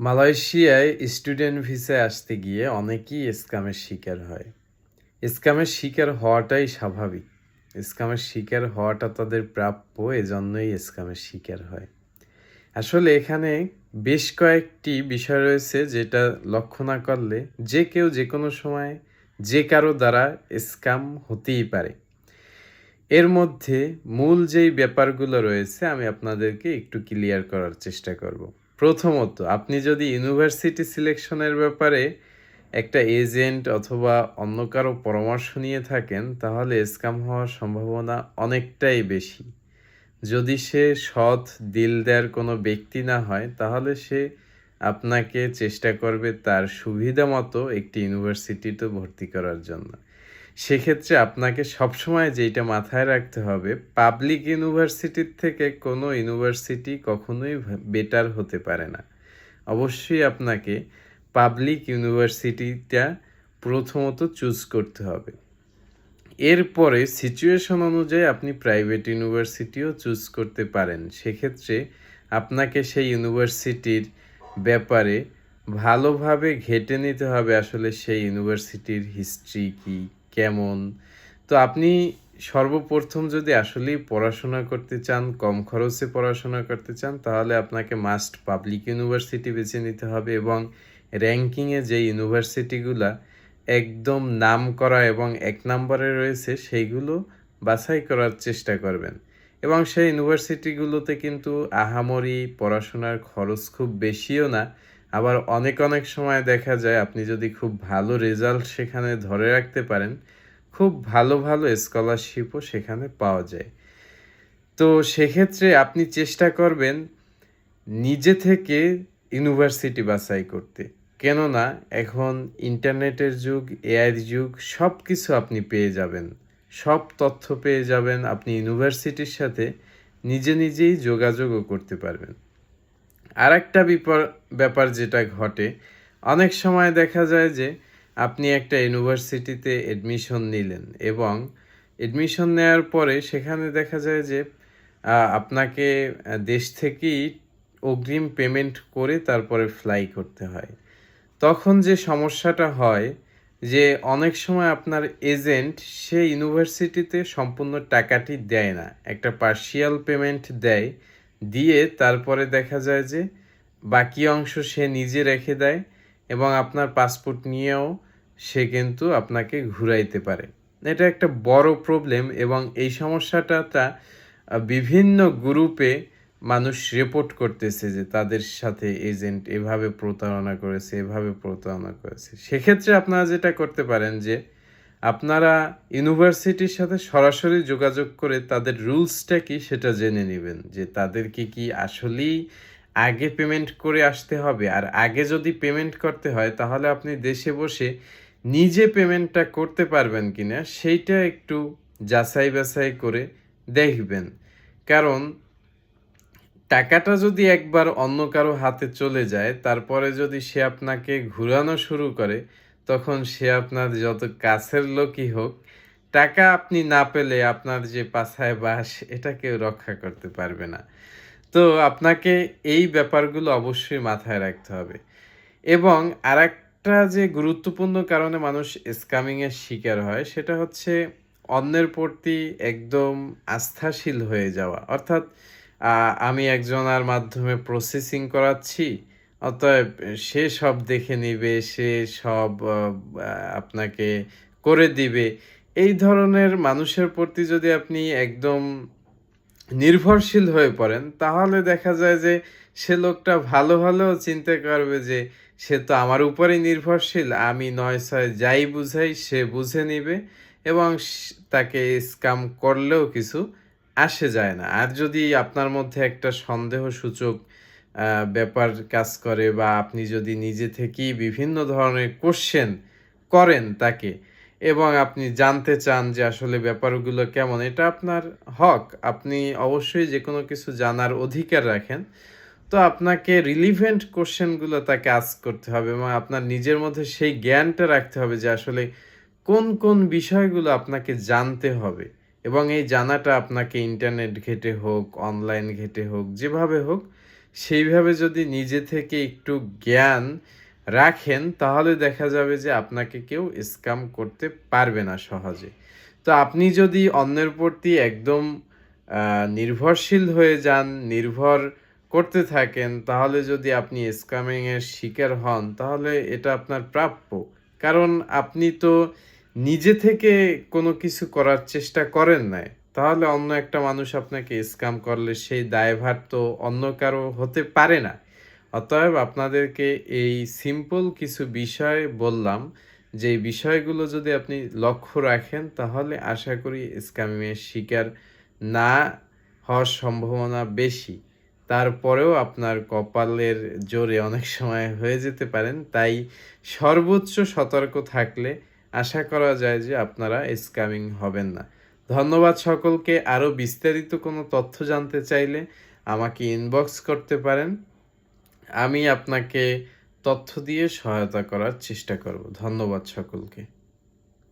মালয়েশিয়ায় স্টুডেন্ট ভিসায় আসতে গিয়ে অনেকেই স্ক্যামের শিকার হয়। স্ক্যামের শিকার হওয়াটাই স্বাভাবিক। স্ক্যামের শিকার হওয়াটা তাদের প্রাপ্য, এজন্যই স্ক্যামের শিকার হয়। আসলে এখানে বেশ কয়েকটি বিষয় রয়েছে যেটা লক্ষ্য না করলে যে কেউ যে কোনো সময় যে কারো দ্বারা স্ক্যাম হতেই পারে। এর মধ্যে মূল যেই ব্যাপারগুলো রয়েছে আমি আপনাদেরকে একটু ক্লিয়ার করার চেষ্টা করব। প্রথমত, আপনি যদি ইউনিভার্সিটি সিলেকশনের ব্যাপারে একটা এজেন্ট অথবা অন্য কারো পরামর্শ নিয়ে থাকেন, তাহলে স্ক্যাম হওয়ার সম্ভাবনা অনেকটাই বেশি। যদি সে সৎ দিল দেয়ার কোনো ব্যক্তি না হয়, তাহলে সে আপনাকে চেষ্টা করবে তার সুবিধা মতো একটি ইউনিভার্সিটিতে ভর্তি করার জন্য। সেক্ষেত্রে আপনাকে সবসময় যেইটা মাথায় রাখতে হবে, পাবলিক ইউনিভার্সিটির থেকে কোনো ইউনিভার্সিটি কখনোই বেটার হতে পারে না। অবশ্যই আপনাকে পাবলিক ইউনিভার্সিটিটা প্রথমত চুজ করতে হবে। এরপরে সিচুয়েশন অনুযায়ী আপনি প্রাইভেট ইউনিভার্সিটিও চুজ করতে পারেন। সেক্ষেত্রে আপনাকে সেই ইউনিভার্সিটির ব্যাপারে ভালোভাবে ঘেঁটে নিতে হবে, আসলে সেই ইউনিভার্সিটির হিস্ট্রি কী, কেমন। তো আপনি সর্বপ্রথম যদি আসলেই পড়াশোনা করতে চান, কম খরচে পড়াশোনা করতে চান, তাহলে আপনাকে মাস্ট পাবলিক ইউনিভার্সিটি বেছে নিতে হবে এবং র্যাঙ্কিংয়ে যে ইউনিভার্সিটিগুলা একদম নামকরা এবং ১ নম্বরে রয়েছে সেইগুলো বাছাই করার চেষ্টা করবেন। এবং সেই ইউনিভার্সিটিগুলোতে কিন্তু আহামরি পড়াশোনার খরচ খুব বেশিও না। আবার অনেক সময় দেখা যায় আপনি যদি খুব ভালো রেজাল্ট সেখানে ধরে রাখতে পারেন, খুব ভালো স্কলারশিপও সেখানে পাওয়া যায়। তো সেক্ষেত্রে আপনি চেষ্টা করবেন নিজে থেকে ইউনিভার্সিটি বাছাই করতে। কেননা এখন ইন্টারনেটের যুগ, এআইর যুগ, সবকিছু আপনি পেয়ে যাবেন। সব তথ্য পেয়ে যাবেন। আপনি ইউনিভার্সিটির সাথে নিজেই যোগাযোগও করতে পারবেন। আরেকটা ব্যাপার যেটা ঘটে, অনেক সময় দেখা যায় যে আপনি একটা ইউনিভার্সিটিতে অ্যাডমিশন নিলেন এবং অ্যাডমিশন নেওয়ার পরে সেখানে দেখা যায় যে আপনাকে দেশ থেকেই অগ্রিম পেমেন্ট করে তারপরে ফ্লাই করতে হয়। তখন যে সমস্যাটা হয় যে অনেক সময় আপনার এজেন্ট সে ইউনিভার্সিটিতে সম্পূর্ণ টাকাটি দেয় না। একটা পার্শিয়াল পেমেন্ট দেয়। দিয়ে তারপরে দেখা যায় যে বাকি অংশ সে নিজে রেখে দেয় এবং আপনার পাসপোর্ট নিয়েও সে কিন্তু আপনাকে ঘুরাইতে পারে। এটা একটা বড় প্রবলেম এবং এই সমস্যাটা বিভিন্ন গ্রুপে মানুষ রিপোর্ট করতেছে যে তাদের সাথে এজেন্ট এভাবে প্রতারণা করেছে। সেক্ষেত্রে আপনারা যেটা করতে পারেন যে আপনারা ইউনিভার্সিটির সাথে সরাসরি যোগাযোগ করে তাদের রুলসটা কি সেটা জেনে নিবেন যে তাদেরকে কি আসলেই আগে পেমেন্ট করে আসতে হবে। আর আগে যদি পেমেন্ট করতে হয় তাহলে আপনি দেশে বসে নিজে পেমেন্টটা করতে পারবেন কিনা সেইটা একটু যাচাই বাছাই করে দেখবেন। কারণ টাকাটা যদি একবার অন্য কারো হাতে চলে যায়, তারপরে যদি সে আপনাকে ঘুরানো শুরু করে, তখন সে আপনার যত কাছের লোকই হোক, টাকা আপনি না পেলে আপনার যে পাছায় বাস, এটা কেউ রক্ষা করতে পারবে না। তো আপনাকে এই ব্যাপারগুলো অবশ্যই মাথায় রাখতে হবে। এবং আরেকটা যে গুরুত্বপূর্ণ কারণে মানুষ স্ক্যামিং এর শিকার হয়, সেটা হচ্ছে অন্যের প্রতি একদম আস্থাশীল হয়ে যাওয়া। অর্থাৎ আমি একজনার মাধ্যমে প্রসেসিং করাচ্ছি, অতএব সে সব দেখে নিবে, সে সব আপনাকে করে দিবে। এই ধরনের মানুষের প্রতি যদি আপনি একদম নির্ভরশীল হয়ে পড়েন, তাহলে দেখা যায় যে সে লোকটা ভালো হলেও চিন্তা করবে যে সে তো আমার উপরেই নির্ভরশীল। আমি ৯/৬ যাই বুঝাই সে বুঝে নিবে এবং তাকে স্ক্যাম করলেও কিছু আসে যায় না। আর যদি আপনার মধ্যে একটা সন্দেহসূচক ব্যাপার কাজ করে বা আপনি যদি নিজে থেকেই বিভিন্ন ধরনের কোয়েশ্চেন করেন তাকে এবং আপনি জানতে চান যে আসলে ব্যাপারগুলো কেমন, এটা আপনার হক। আপনি অবশ্যই যেকোনো কিছু জানার অধিকার রাখেন। তো আপনাকে রিলিভেন্ট কোয়েশ্চেনগুলো তাকে আস্ক করতে হবে এবং আপনার নিজের মধ্যে সেই জ্ঞানটা রাখতে হবে যে আসলে কোন বিষয়গুলো আপনাকে জানতে হবে এবং এই জানাটা আপনাকে ইন্টারনেট ঘেঁটে হোক, অনলাইন ঘেঁটে হোক, যেভাবে হোক সেইভাবে যদি নিজে থেকে একটু জ্ঞান রাখেন তাহলে দেখা যাবে যে আপনাকে কেউ স্ক্যাম করতে পারবে না সহজে। তো আপনি যদি অন্যের প্রতি একদম নির্ভরশীল হয়ে যান, নির্ভর করতে থাকেন, তাহলে যদি আপনি স্ক্যামিং এর শিকার হন তাহলে এটা আপনার প্রাপ্য। কারণ আপনি তো নিজে থেকে কোনো কিছু করার চেষ্টা করেন নাই। তাহলে অন্য একটা মানুষ আপনাকে স্ক্যাম করলে সেই দায়ভার তো অন্য কারো হতে পারে না। অতএব আপনাদেরকে এই সিম্পল কিছু বিষয় বললাম, যেই বিষয়গুলো যদি আপনি লক্ষ্য রাখেন তাহলে আশা করি স্ক্যামিং এর শিকার না হওয়ার সম্ভাবনা বেশি। তারপরেও আপনার কপালের জোরে অনেক সময় হয়ে যেতে পারেন। তাই সর্বোচ্চ সতর্ক থাকলে আশা করা যায় যে আপনারা স্ক্যামিং হবেন না। ধন্যবাদ সকলকে। আরও বিস্তারিত কোনো তথ্য জানতে চাইলে আমাকে ইনবক্স করতে পারেন। আমি আপনাকে তথ্য দিয়ে সহায়তা করার চেষ্টা করব। ধন্যবাদ সকলকে।